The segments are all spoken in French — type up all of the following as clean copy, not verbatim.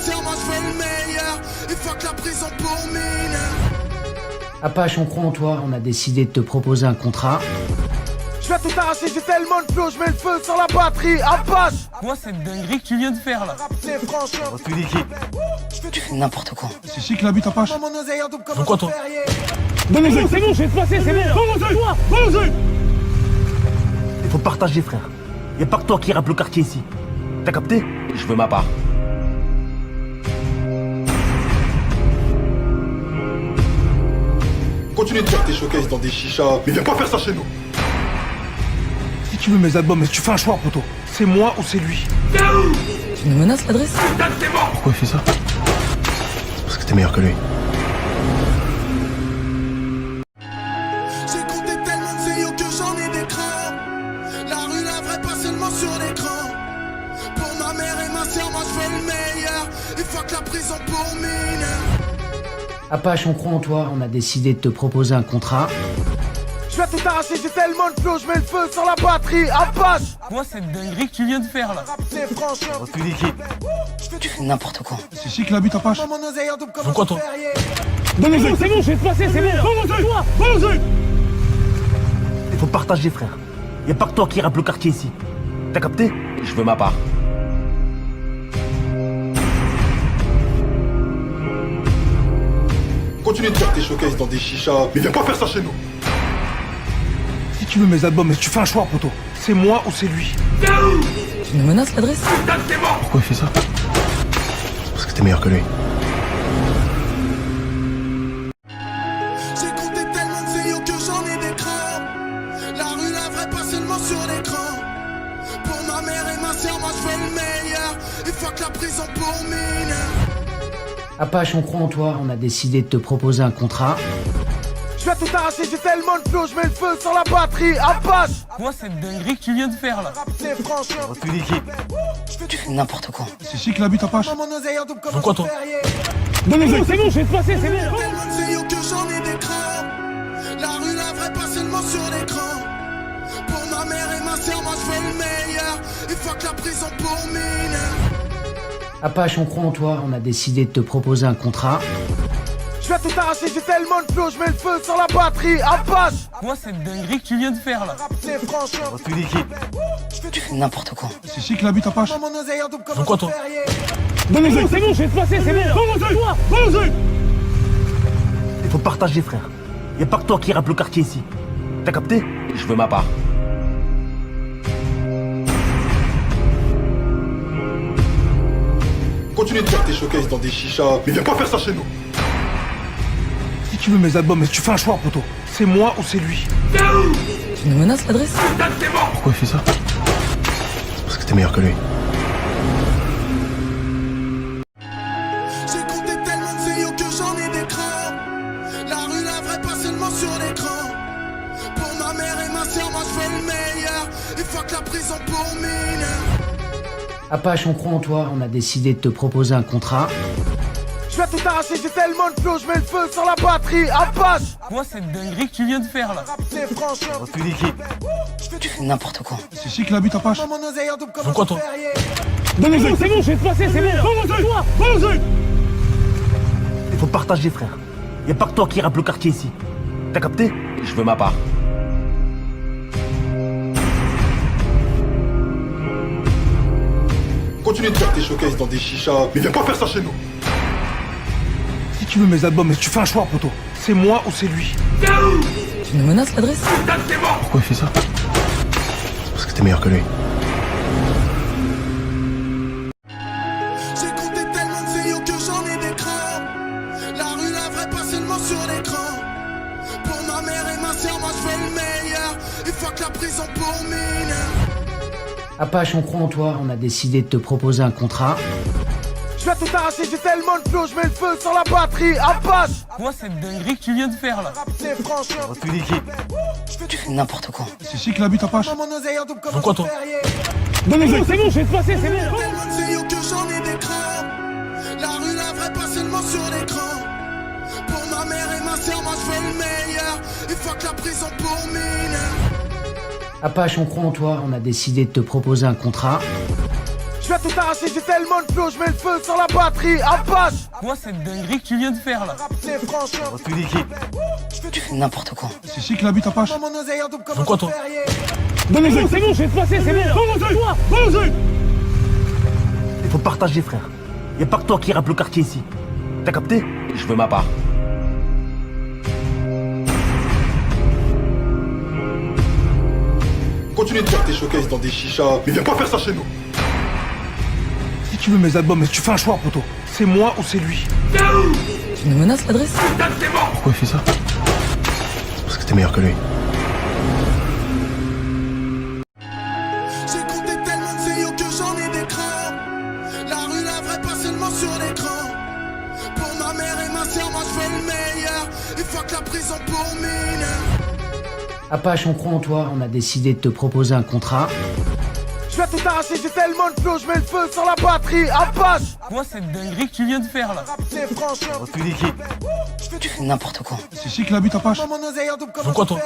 sœur, moi je fais le meilleur. Et fuck la prison pour mineur. Apache, on croit en toi, on a décidé de te proposer un contrat. Je vais tout arracher, j'ai tellement de flow, je mets le feu sur la batterie. Apache. Moi, cette dinguerie que tu viens de faire là. C'est franchement. Tu fais n'importe quoi. C'est chic la bite Apache. Mon oseille en double comme Pourquoi toi? Donne les C'est bon, je vais te passer, c'est bon. Il faut partager, frère. Y'a pas que toi qui rappe le quartier ici. T'as capté? Je veux ma part. Continue de faire tes showcases dans des chichas, mais viens pas faire ça chez nous. Si tu veux mes albums, mais tu fais un choix, poto. C'est moi ou c'est lui. Tu me menaces l'adresse? Pourquoi il fait ça? C'est parce que t'es meilleur que lui. J'ai compté tellement de CEO que j'en ai des crans. La rue, la vraie, pas seulement sur l'écran. Pour ma mère et ma sœur, moi je fais le meilleur. Et fuck la prison pour mineur. Apache, on croit en toi, on a décidé de te proposer un contrat. Je vais tout arracher, j'ai tellement de flow, je mets le feu sur la batterie. Apache. Moi, cette dinguerie que tu viens de faire là. C'est franchement. Tu fais n'importe quoi. C'est chic la bite Apache. Mon oseille en double comme Pourquoi toi? Donne les C'est bon, je vais te passer, c'est bon. Il faut partager, frère. Y'a pas que toi qui rappe le quartier ici. T'as capté? Je veux ma part. Continue de faire tes showcases dans des chichas, mais viens pas faire ça chez nous. Si tu veux mes albums, mais tu fais un choix, poto. C'est moi ou c'est lui. Tu me menaces l'adresse? Pourquoi il fait ça? C'est parce que t'es meilleur que lui. J'ai compté tellement de CEO que j'en ai des crans. La rue, la vraie, pas seulement sur l'écran. Pour ma mère et ma sœur, moi je fais le meilleur. Et fuck la prison pour mineur. Apache, on croit en toi, on a décidé de te proposer un contrat. Je vais tout arracher, j'ai tellement de flow, je mets le feu sur la batterie. Apache. Moi, cette dinguerie que tu viens de faire là. C'est franchement. Tu fais n'importe quoi. C'est chic la bite Apache. Mon oseille en double comme Pourquoi toi? Donne les C'est bon, je vais te passer, c'est bon. Tellement de CEO que j'en ai des crans. La rue, la vraie, pas seulement sur l'écran. Pour ma mère et ma sœur, moi je fais le meilleur. Et fuck la prison pour mineur. Apache, on croit en toi, on a décidé de te proposer un contrat. Je vais tout arracher, j'ai tellement de flow, je mets le feu sur la batterie. Apache. Moi, cette dinguerie que tu viens de faire là. C'est franchement. Tu fais n'importe quoi. C'est chic la bite Apache. Mon oseille en double comme Pourquoi toi? Donne les C'est bon, je vais te passer, c'est bon. Il faut partager, frère. Y'a pas que toi qui rappe le quartier ici. T'as capté? Je veux ma part. Continue de faire tes showcases dans des chichas, mais viens pas faire ça chez nous. Si tu veux mes albums, mais tu fais un choix, poto. C'est moi ou c'est lui. Tu me menaces l'adresse? Pourquoi il fait ça? C'est parce que t'es meilleur que lui. J'ai compté tellement de CEO que j'en ai des crans. La rue, la vraie, pas seulement sur l'écran. Pour ma mère et ma sœur, moi je fais le meilleur. Et fuck la prison pour mineur. Apache, on croit en toi, on a décidé de te proposer un contrat. Je vais tout arracher, j'ai tellement de flow, je mets le feu sur la batterie. Apache. Moi, cette dinguerie que tu viens de faire là. C'est franchement. Tu fais n'importe quoi. C'est chic la bite Apache. Mon oseille en double comme Pourquoi toi? Donne les C'est bon, je vais te passer, c'est bon. Il faut partager, frère. Y'a pas que toi qui rappe le quartier ici. T'as capté? Je veux ma part. Continue de faire tes showcases dans des chichas, mais viens pas faire ça chez nous. Si tu veux mes albums, mais tu fais un choix, poto. C'est moi ou c'est lui. Tu me menaces l'adresse? Pourquoi il fait ça? C'est parce que t'es meilleur que lui. J'ai compté tellement de CEO que j'en ai des crans. La rue, la vraie, pas seulement sur l'écran. Pour ma mère et ma sœur, moi je fais le meilleur. Et fuck la prison pour mineur. Apache, on croit en toi, on a décidé de te proposer un contrat. Je vais tout arracher, j'ai tellement de flow, je mets le feu sur la batterie. Apache. Moi, cette dinguerie que tu viens de faire là. C'est franchement. Tu fais n'importe quoi. C'est chic la bite Apache. Mon oseille en double comme Pourquoi toi? Donne les C'est bon, je vais te passer, c'est bon. Tellement de CEO que j'en ai des crans. La rue, la vraie, pas seulement sur l'écran. Pour ma mère et ma sœur, moi je fais le meilleur. Et fuck la prison pour mineur. Apache, on croit en toi, on a décidé de te proposer un contrat. Je vais tout arracher, j'ai tellement de flow, je mets le feu sur la batterie. Apache. Moi, cette dinguerie que tu viens de faire là. C'est franchement. Tu fais n'importe quoi. C'est ici qu'il habite Apache. Mon oseille en double comme Pourquoi toi? Donne les yeux, c'est bon, je vais te passer, c'est bon. Toi, Il faut partager, frère. Y'a pas que toi qui rappe le quartier ici. T'as capté? Je veux ma part. Continue de faire tes showcases dans des chichas, mais viens pas faire ça chez nous. Si tu veux mes albums, mais tu fais un choix, poto. C'est moi ou c'est lui. Tu me menaces l'adresse? Pourquoi il fait ça? C'est parce que t'es meilleur que lui. J'ai compté tellement de CEO que j'en ai des crans. La rue, la vraie, pas seulement sur l'écran. Pour ma mère et ma soeur, moi je veux le meilleur. Et fuck la prison pour mineur. Apache, on croit en toi. On a décidé de te proposer un contrat. Je vais tout arracher, j'ai tellement de flow, je mets le feu sur la batterie. Apache. Moi, cette dinguerie que tu viens de faire là. C'est franchement. Tu fais n'importe quoi. C'est ici qu'il habite Apache. Mon oseille en double comme Pourquoi toi?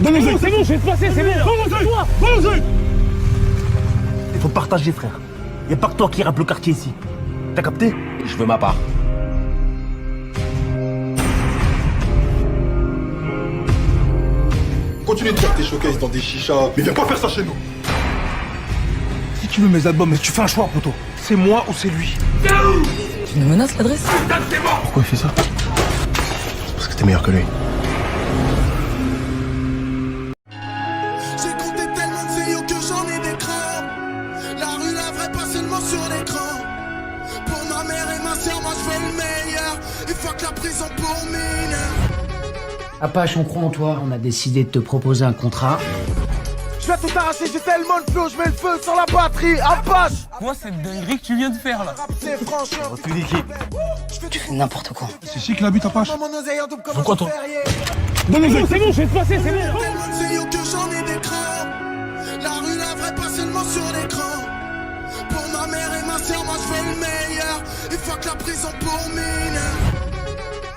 Donne les yeux, c'est bon, je vais te passer, c'est bon. Toi, Il faut partager, frère. Y'a pas que toi qui rappe le quartier ici. T'as capté? Je veux ma part. Continue de faire tes showcases dans des chichas, mais viens pas faire ça chez nous. Si tu veux mes albums, mais tu fais un choix, poto. C'est moi ou c'est lui. Tu me menaces l'adresse? Pourquoi il fait ça? C'est parce que t'es meilleur que lui. J'ai compté tellement de CEO que j'en ai des crans. La rue, la vraie, pas seulement sur l'écran. Pour ma mère et ma soeur, moi je veux le meilleur. Et fuck la prison pour mineur. Apache, on croit en toi. On a décidé de te proposer un contrat. Je vais tout arracher, j'ai tellement de flow, je mets le feu sur la batterie. Apache. Moi, cette dinguerie que tu viens de faire là. C'est franchement. Tu fais n'importe quoi. C'est ici qu'il habite Apache. Mon oseille en double comme Pourquoi toi? Donne les yeux, c'est bon, je vais te passer, c'est bon. Tellement de CEO que j'en ai des crans. La rue, la vraie, pas seulement sur l'écran. Pour ma mère et ma soeur, moi je veux le meilleur. Et fuck la prison pour mineur.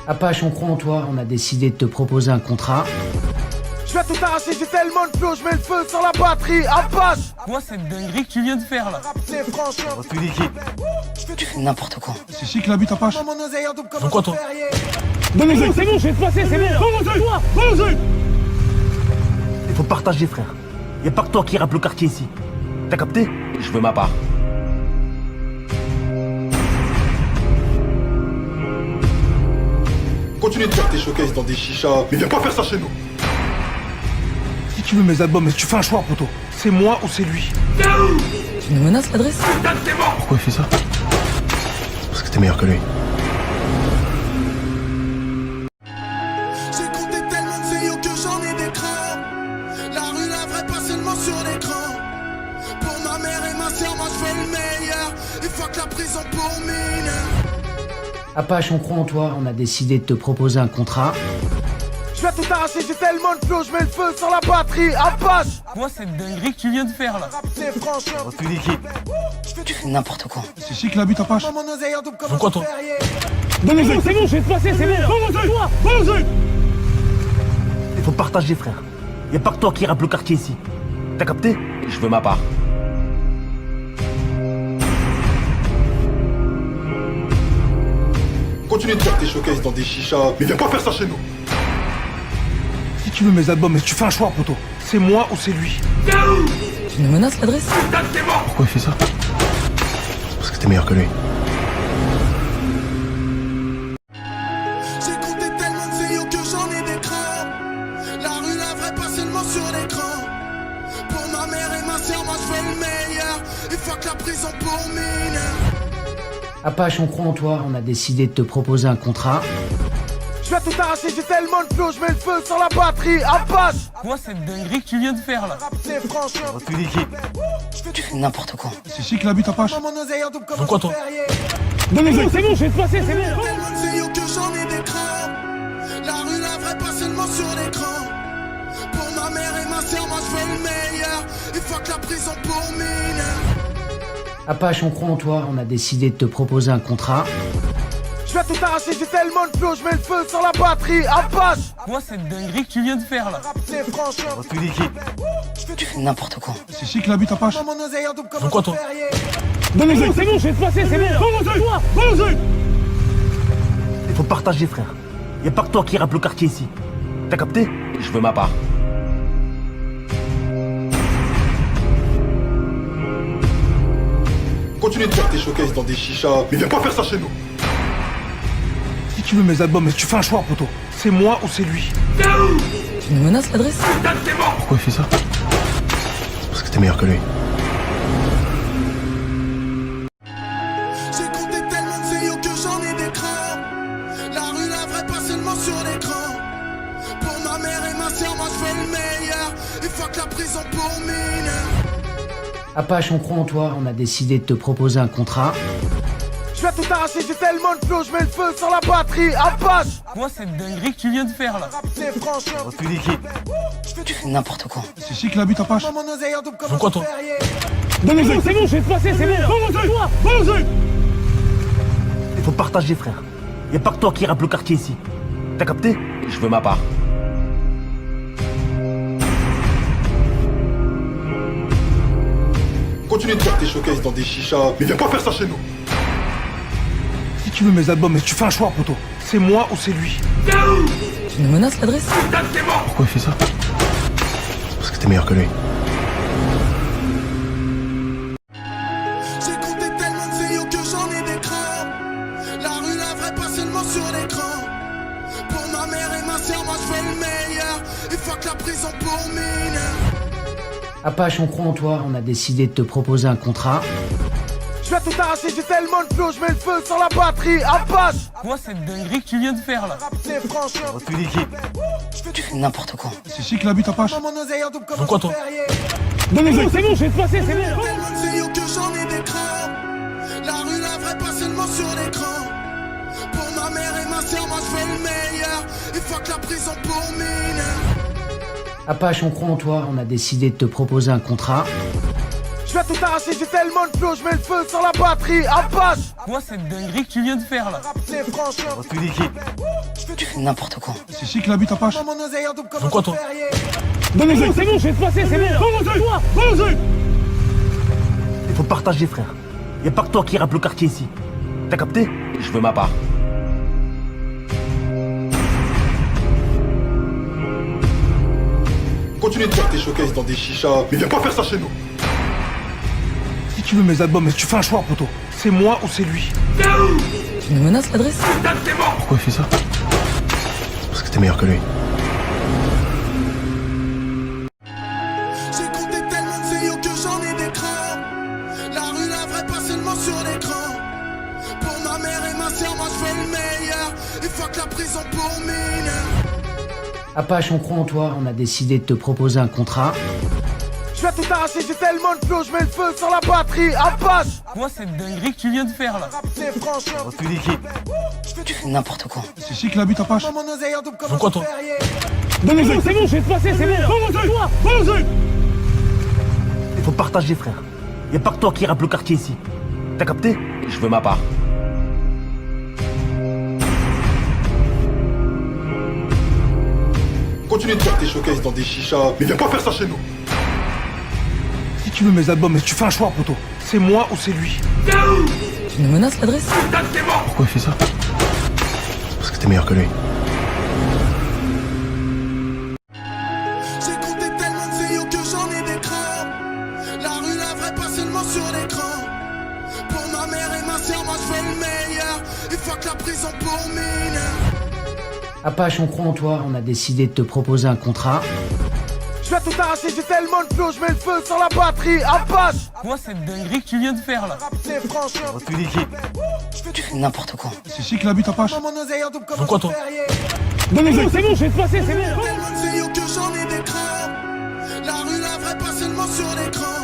Apache, on croit en toi. On a décidé de te proposer un contrat. Je vais tout arracher, j'ai tellement de flow, je mets le feu sur la batterie. Apache. Moi, cette dinguerie que tu viens de faire là. C'est franchement. Tu fais n'importe quoi. C'est ici qu'il habite Apache. Mon oseille en double comme Pourquoi toi? Donne les yeux, c'est bon, je vais te passer, c'est bon. Toi, Il faut partager, frère. Y'a pas que toi qui rappe le quartier ici. T'as capté? Je veux ma part. Continue de faire tes showcases dans des chichas, mais viens pas faire ça chez nous. Si tu veux mes albums, mais tu fais un choix, poto. C'est moi ou c'est lui. Tu me menaces l'adresse? Pourquoi il fait ça? C'est parce que t'es meilleur que lui. J'ai compté tellement de CEO que j'en ai des crans. La rue, la vraie, pas seulement sur l'écran. Pour ma mère et ma soeur, moi je veux le meilleur. Et fuck la prison pour mineur. Apache, on croit en toi. On a décidé de te proposer un contrat. Je vais tout arracher, j'ai tellement de flow, je mets le feu sur la batterie. Apache. Moi, cette dinguerie que tu viens de faire là. C'est franchement. Tu fais n'importe quoi. C'est ici qu'il habite Apache. Mon oseille en double comme Pourquoi toi? Donne les yeux, c'est bon, je vais te passer, c'est bon. Toi, Il faut partager, frère. Y'a pas que toi qui rappe le quartier ici. T'as capté? Je veux ma part. Continue de faire tes showcases dans des chichas, mais viens pas faire ça chez nous. Si tu veux mes albums, mais tu fais un choix, poto. C'est moi ou c'est lui. Tu me menaces l'adresse? Pourquoi il fait ça? C'est parce que t'es meilleur que lui. J'ai compté tellement de CEO que j'en ai des crans. La rue, la vraie, pas seulement sur l'écran. Pour ma mère et ma soeur, moi je veux le meilleur. Et fuck la prison pour mineur. Apache, on croit en toi. On a décidé de te proposer un contrat. Je vais tout arracher, j'ai tellement de flow, je mets le feu sur la batterie. Apache. Moi, cette dinguerie que tu viens de faire là. C'est franchement. Tu fais n'importe quoi. C'est ici qu'il habite Apache. Mon oseille en double comme Pourquoi toi? Donne les yeux, c'est bon, je vais te passer, c'est bon. Tellement de CEO que j'en ai des crans. La rue, la vraie, pas seulement sur l'écran. Pour ma mère et ma soeur, moi je veux le meilleur. Et fuck la prison pour mineur. Apache, on croit en toi. On a décidé de te proposer un contrat. Je vais tout arracher, j'ai tellement de flow, je mets le feu sur la batterie. Apache. Moi, cette dinguerie que tu viens de faire là. C'est franchement. Tu fais n'importe quoi. C'est ici que l'habite Apache. Mon oseille en double comme quoi, toi? C'est bon, je vais te passer, c'est bon. Vamos-y. Il faut partager, frère. Y a pas que toi qui rappe le quartier ici. T'as capté? Je veux ma part. Continue de faire tes showcases dans des chichas, mais viens pas faire ça chez nous. Si tu veux mes albums, mais tu fais un choix, poto. C'est moi ou c'est lui. Tu me menaces l'adresse? Pourquoi il fait ça? C'est parce que t'es meilleur que lui. J'ai compté tellement de CEO que j'en ai des crans. La rue, la vraie, pas seulement sur l'écran. Pour ma mère et ma soeur, moi je fais le meilleur. Et fuck la prison pour mineur. Apache, on croit en toi, on a décidé de te proposer un contrat. Je vais tout arracher, j'ai tellement de flow, je mets le feu sur la batterie. Apache. Moi, cette dinguerie que tu viens de faire là. C'est franchement. Tu fais n'importe quoi. C'est ici que l'habite Apache. Mon oseille en double comme quoi, toi? C'est bon, je vais te passer, c'est bon. Vamos-y. Il faut partager, frère. Y a pas que toi qui rappe le quartier ici. T'as capté? Je veux ma part. Continue de faire tes showcases dans des chichas, mais viens pas faire ça chez nous. Si tu veux mes albums, mais tu fais un choix, poto. C'est moi ou c'est lui. Tu me menaces l'adresse? Pourquoi il fait ça? C'est parce que t'es meilleur que lui. J'ai compté tellement de CEO que j'en ai des crans. La rue, la vraie, pas seulement sur l'écran. Pour ma mère et ma soeur, moi je fais le meilleur. Et fuck la prison pour mineur. Apache, on croit en toi, on a décidé de te proposer un contrat. Je vais tout arracher, j'ai tellement de flow, je mets le feu sur la batterie. Apache. Moi, cette dinguerie que tu viens de faire là. C'est franchement. Tu fais n'importe quoi. C'est ici que l'habite Apache. Mon oseille en double comme quoi, toi? C'est bon, je vais te passer, c'est bon. Tellement de CEO que j'en ai des crans. La rue, la vraie, pas seulement sur l'écran. Pour ma mère et ma soeur, moi je fais le meilleur. Et fuck la prison pour mineur. Apache, on croit en toi, on a décidé de te proposer un contrat. Je vais tout arracher, j'ai tellement de flow, je mets le feu sur la batterie. Apache. Moi, cette dinguerie que tu viens de faire là. C'est franchement. Tu fais n'importe quoi. C'est ici que l'habite Apache. Mon oseille en double comme quoi, toi? C'est bon, je vais te passer, c'est bon. Vamos-y. Il faut partager, frère. Y a pas que toi qui rappe le quartier ici. T'as capté? Je veux ma part. Continue de faire tes showcases dans des chichas, mais viens pas faire ça chez nous. Si tu veux mes albums, mais tu fais un choix, poto. C'est moi ou c'est lui. Tu me menaces l'adresse? Pourquoi il fait ça? C'est parce que t'es meilleur que lui. J'ai compté tellement de CEO que j'en ai des crans. La rue, la vraie, pas seulement sur l'écran. Pour ma mère et ma soeur, moi je fais le meilleur. Et fuck la prison pour mineur. Apache, on croit en toi, on a décidé de te proposer un contrat. Je vais tout arracher, j'ai tellement de flow, je mets le feu sur la batterie. Apache. Moi, cette dinguerie que tu viens de faire là. C'est franchement. Tu fais n'importe quoi. C'est ici que l'habite Apache. Mon oseille en double comme quoi, toi? C'est bon, je vais te passer, c'est bon. Vamos-y. Il faut partager, frère. Y a pas que toi qui rappe le quartier ici. T'as capté? Je veux ma part. Continue de faire tes showcases dans des chichas, mais viens pas faire ça chez nous. Si tu veux mes albums, mais tu fais un choix, poto. C'est moi ou c'est lui. Tu me menaces l'adresse? Pourquoi il fait ça? C'est parce que t'es meilleur que lui. J'ai compté tellement de CEO que j'en ai des crans. La rue, la vraie, pas seulement sur l'écran. Pour ma mère et ma soeur, moi je fais le meilleur. Et fuck la prison pour mineur. Apache, on croit en toi, on a décidé de te proposer un contrat. Je vais tout arracher, j'ai tellement de flow, je mets le feu sur la batterie. Apache. Moi, cette dinguerie que tu viens de faire là. C'est franchement. Tu fais n'importe quoi. C'est ici que l'habite Apache. Mon oseille en double comme quoi, toi? C'est bon, je vais te passer, c'est bon. Tellement de CEO que j'en ai des crans. La rue, la vraie, pas seulement sur l'écran.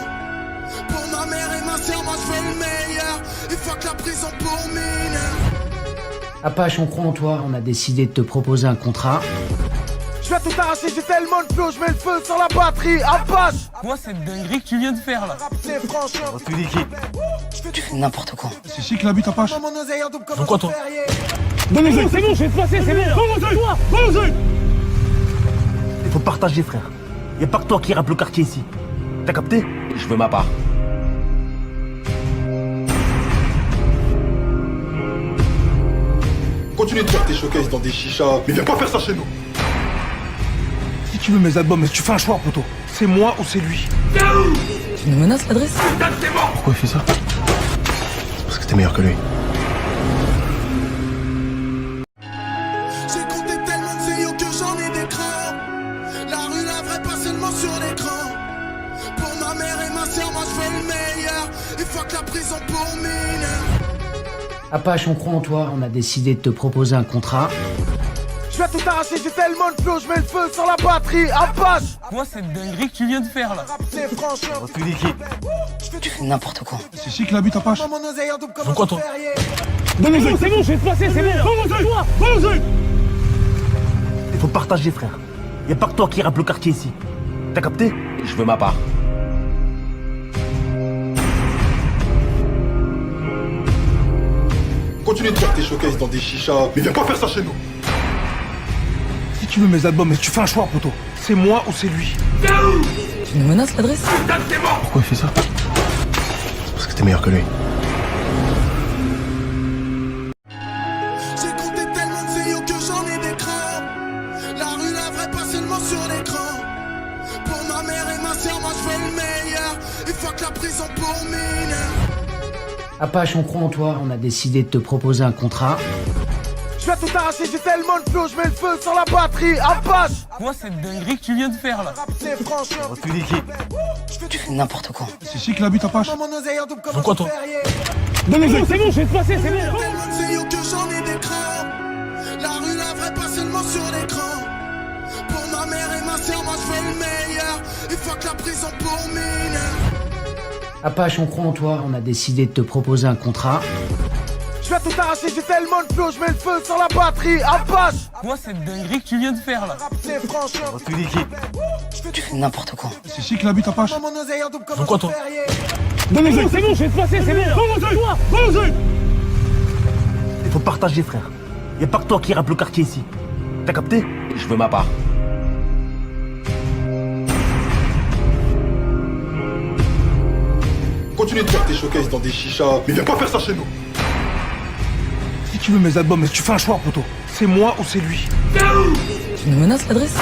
Pour ma mère et ma soeur, moi je fais le meilleur. Et fuck la prison pour mineur. Apache, on croit en toi, on a décidé de te proposer un contrat. Je vais tout arracher, j'ai tellement de flow, je mets le feu sur la batterie. Apache. Quoi cette dinguerie que tu viens de faire là? C'est franchement. Tu dis qui? Tu fais n'importe quoi. C'est ici qu'il habite, Apache. Mon oseille en double comme quoi, toi? Donne-le, c'est bon, je vais te passer, c'est bon. Toi, vas-y. Il faut partager, frère. Y'a pas que toi qui rappe le quartier ici. T'as capté? Je veux ma part. Continue de faire tes showcases dans des chichas, mais viens pas faire ça chez nous. Si tu veux mes albums, mais tu fais un choix, poto. C'est moi ou c'est lui. Tu me menaces l'adresse? Pourquoi il fait ça? C'est parce que t'es meilleur que lui. J'ai compté tellement de vidéos que j'en ai des crans. La rue, la vraie, pas seulement sur l'écran. Pour ma mère et ma soeur, moi je veux le meilleur. Et fuck la prison pour mineurs. Apache, on croit en toi, on a décidé de te proposer un contrat. Je vais tout arracher, j'ai tellement de flow, je mets le feu sur la batterie. Apache. Quoi cette dinguerie que tu viens de faire là? C'est franchement. Tu dis qui? Tu fais n'importe quoi. C'est ici qu'il habite, Apache. Mon oseille en double comme quoi, toi? Donne-le, c'est bon, je vais te passer, c'est bon. Toi, vas-y. Il faut partager, frère. Y'a pas que toi qui rappe le quartier ici. T'as capté? Je veux ma part. Continue de faire tes showcases dans des chichas, mais viens pas faire ça chez nous. Si tu veux mes albums, mais tu fais un choix, poto. C'est moi ou c'est lui. Tu me menaces l'adresse? Pourquoi il fait ça? C'est parce que t'es meilleur que lui. J'ai compté tellement de vidéos que j'en ai des crans. La rue, la vraie, pas seulement sur l'écran. Pour ma mère et ma soeur, moi je veux le meilleur. Et fuck la prison pour mineurs. Apache, on croit en toi, on a décidé de te proposer un contrat. Je vais tout arracher, j'ai tellement de flow, je mets le feu sur la batterie. Apache. Quoi cette dinguerie que tu viens de faire là? C'est franchement. Tu dis qui? Tu fais n'importe quoi. C'est ici qu'il habite, Apache. Mon oseille en double comme quoi, toi? Donne-le, c'est bon, je vais te passer, c'est bon. Tellement de vidéos que j'en ai des crans. La rue, la vraie, pas seulement sur l'écran. Pour ma mère et ma soeur, moi je veux le meilleur. Et fuck la prison pour mineurs. Apache, on croit en toi, on a décidé de te proposer un contrat. Je vais tout arracher, j'ai tellement de flow, je mets le feu sur la batterie. Apache. Quoi cette dinguerie que tu viens de faire là? C'est franchement. Tu dis qui? Tu fais n'importe quoi. C'est ici qu'il habite, Apache. Mon oseille en double comme quoi, toi? Donne-le, c'est bon, je vais te passer, c'est bon. Toi, vas-y. Il faut partager, frère. Y'a pas que toi qui rappe le quartier ici. T'as capté? Je veux ma part. Continue de faire tes showcases dans des chichas, mais viens pas faire ça chez nous. Si tu veux mes albums, mais tu fais un choix, poto. C'est moi ou c'est lui. Tu me menaces l'adresse?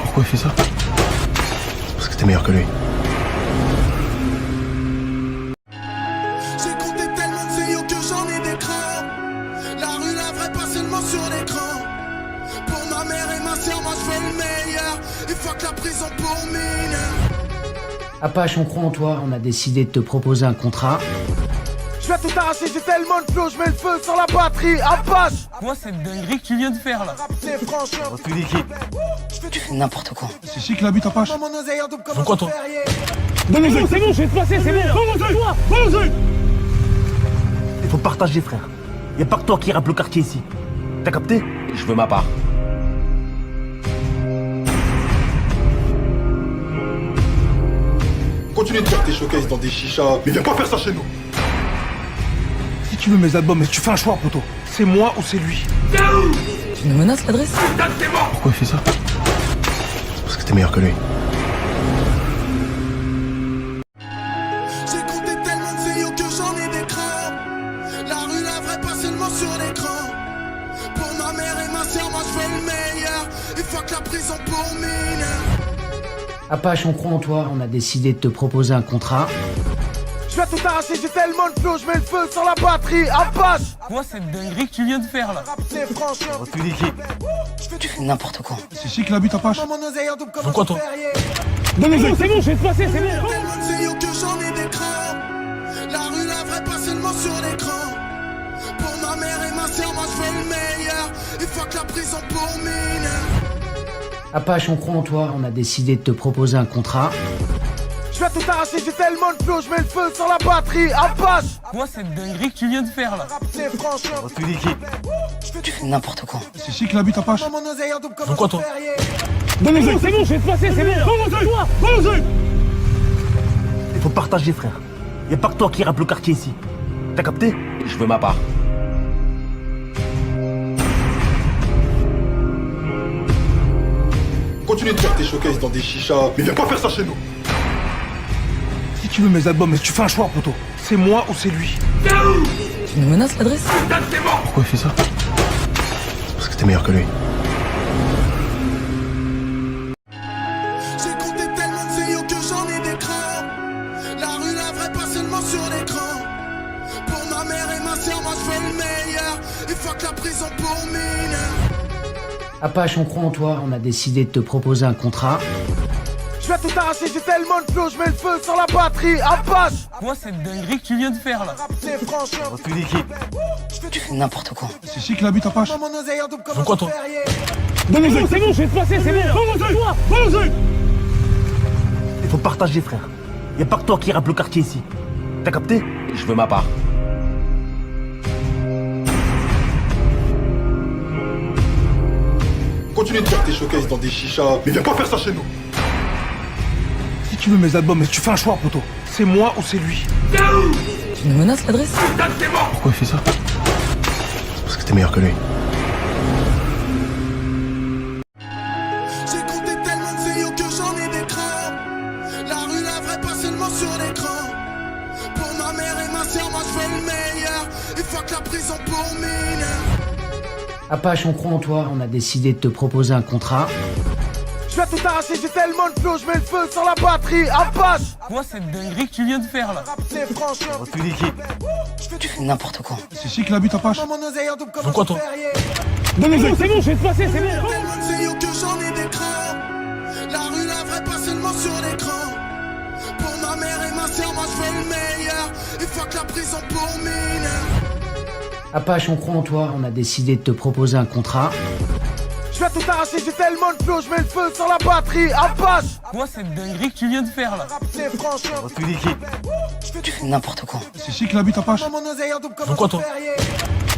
Pourquoi il fait ça? C'est parce que t'es meilleur que lui. J'ai compté tellement de vidéos que j'en ai des crans. La rue, la vraie, pas seulement sur l'écran. Pour ma mère et ma soeur, moi je veux le meilleur. Et fuck la prison pour mineurs. Apache, on croit en toi, on a décidé de te proposer un contrat. Je vais tout arracher, j'ai tellement de flow, je mets le feu sur la batterie. Apache. Quoi cette dinguerie que tu viens de faire là? C'est franchement. Tu dis qui? Tu fais n'importe quoi. C'est ici qu'il habite, Apache. Mon oseille en double comme quoi, toi? Donne-le, c'est bon, je vais te passer, c'est bon. Toi, vas-y. Il faut partager, frère. Y'a pas que toi qui rappe le quartier ici. T'as capté? Je veux ma part. Continue de faire tes showcases dans des chichas, mais viens pas faire ça chez nous. Si tu veux mes albums, mais tu fais un choix, poto. C'est moi ou c'est lui. Tu me menaces l'adresse? Pourquoi il fait ça? C'est parce que t'es meilleur que lui. J'ai compté tellement de vidéos que j'en ai des crans. La rue, la vraie, pas seulement sur l'écran. Pour ma mère et ma soeur, moi je veux le meilleur. Et fuck la prison pour mineurs. Apache, on croit en toi, on a décidé de te proposer un contrat. Je vais tout arracher, j'ai tellement de flow, je mets le feu sur la batterie. Apache. Quoi cette dinguerie que tu viens de faire là? C'est franchement. Tu dis qui? Tu fais n'importe quoi. C'est ici qu'il habite, Apache. Mon oseille en double comme quoi, toi? Donne-le, c'est bon, je vais te passer, c'est bon. Tellement de vidéos que j'en ai des crans. La rue, la vraie, pas seulement sur l'écran. Pour ma mère et ma soeur, moi je veux le meilleur. Et fuck la prison pour mineurs. Apache, on croit en toi, on a décidé de te proposer un contrat. Je vais tout arracher, j'ai tellement de flow, je mets le feu sur la batterie. Apache. Quoi cette dinguerie que tu viens de faire là? C'est franchement. Tu fais n'importe quoi. C'est ici qu'il habite Apache. Mon oseille en double comme quoi, toi? Donne les yeux, c'est bon, je vais te passer, c'est bon. Toi, Il faut partager, frère. Y a pas que toi qui rappe le quartier ici. T'as capté? Je veux ma part. Continue de faire tes showcases dans des chichas, mais viens pas faire ça chez nous. Si tu veux mes albums, mais tu fais un choix, poto. C'est moi ou c'est lui. Tu nous menaces l'adresse? Pourquoi il fait ça? C'est parce que t'es meilleur que lui. J'ai compté tellement de CEO que j'en ai des crans. La rue, la vraie, pas seulement sur l'écran. Pour ma mère et ma soeur, moi je veux le meilleur. Et fuck la prison pour mineurs. Apache, on croit en toi. On a décidé de te proposer un contrat. Je vais tout arracher, j'ai tellement de flow, je mets le feu sur la batterie. Apache. quoi cette dinguerie que tu viens de faire là? C'est franchement. Tu fais n'importe quoi. C'est ici qu'il habite Apache. Mon oseille en double comme quoi, toi? Donne les yeux, c'est bon, je vais te passer, c'est bon. Toi, Il faut partager, frère. Y a pas que toi qui rappe le quartier ici. T'as capté? Je veux ma part. Continue de faire tes showcases dans des chichas, mais viens pas faire ça chez nous. Si tu veux mes albums, mais tu fais un choix, poto. C'est moi ou c'est lui. Tu nous menaces l'adresse? Pourquoi il fait ça? C'est parce que t'es meilleur que lui. J'ai compté tellement de CEO que j'en ai des crans. La rue, la vraie, pas seulement sur l'écran. Pour ma mère et ma soeur, moi je veux le meilleur. Et fuck la prison pour mineurs. Apache, on croit en toi. On a décidé de te proposer un contrat. Je vais tout arracher, j'ai tellement de flow, je mets le feu sur la batterie. Apache. quoi cette dinguerie que tu viens de faire là? C'est franchement. Tu fais n'importe quoi. C'est ici qu'il habite Apache. Mon oseille en double comme quoi, toi? Donne les yeux, c'est bon, je vais te passer, c'est bon. Tellement de CEO que j'en ai des crans. La rue, la vraie, pas seulement sur l'écran. Pour ma mère et ma soeur, moi je veux le meilleur. Et fuck la prison pour mineurs. Apache, on croit en toi. On a décidé de te proposer un contrat. Je vais tout arracher, j'ai tellement de flow, je mets le feu sur la batterie. Apache. quoi cette dinguerie que tu viens de faire là? C'est franchement. Tu fais n'importe quoi. C'est ici qu'il habite Apache. Mon oseille en double comme quoi, toi?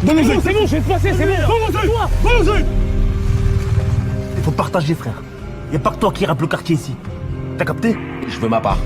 Donne les yeux, c'est bon, je vais te passer, c'est bon. Toi, Il faut partager, frère. Y a pas que toi qui rappe le quartier ici. T'as capté? Je veux ma part.